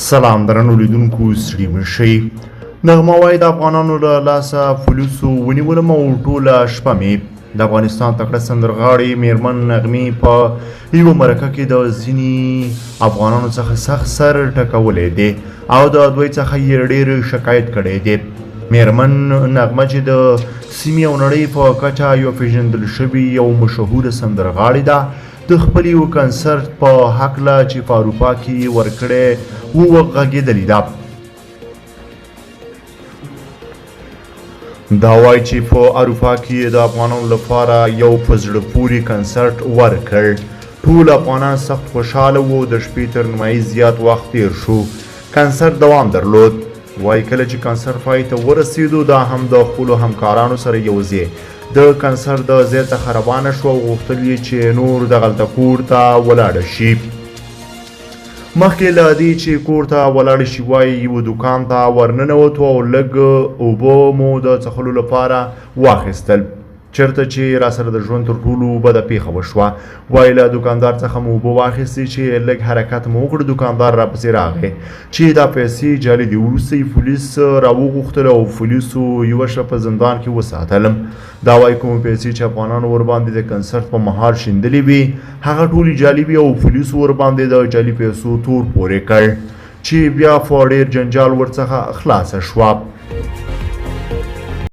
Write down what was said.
سلام درنو لیدونکو ستړي مه شئ. نغمه وایي د افغانانو له لاسه پولیسو ونیولم او ټوله شپه مې د افغانستان تکړه سندرغاړې میرمن نغمې په یوه مرکه کې د ځینې افغانانو څخه سخت سر ټکولی دی او د دوی څخه یې ډېر شکایت کړی دی. میرمن نغمه چې د سیمې او نړۍ په کچه یوه پیژندل شوې یو مشهوره سندرغاړې ده، د خپل یو کنسرت په هکله چې په اروپا کې ورکړی وغږېدلې ده. دا وایي چې په اروپا کې د افغانانو لپاره یو په زړه پورې کنسرت ورکړ. ټول افغانان سخت خوشحاله وو. د شپې تر نیمایي زیات وخت تیر شو. کنسرت دوام درلود. وایي کله چې کنسرت پای ته ورسېدو دا هم د خپلو همکارانو سره یو ځای د کنسرت د ځای څخه روانه شوه او غوښتل یې چې نور دغلته کور ته ولاړه شي. مخکې له دې چې کور ته ولاړه شي وایي یوه دوکان ته ورننوتو او لږ اوبه مو د څښلو لپاره واخیستل. چېرته چې راسره د ژوند تر ټولو بده پیښه وشوه. وایي له دوکاندار څخه مو اوبه واخیستې چې لږ حرکت مو وکړ. دوکاندار راپسې راغی چې دا پیسې جعلي دي. وروسته یې پولیس راوغوښتل او پولیسو یوه شپه په زندان کې وساتلم. دا وایي کومې پیسې چې افغانانو ورباندې د کنسرت په مهال شیندلې وي هغه ټولې جعلي وي او پولیسو ورباندې د جعلي پیسو تور پورې کړ چې بیا په ډېر جنجال ورڅخه خلاصه شوه.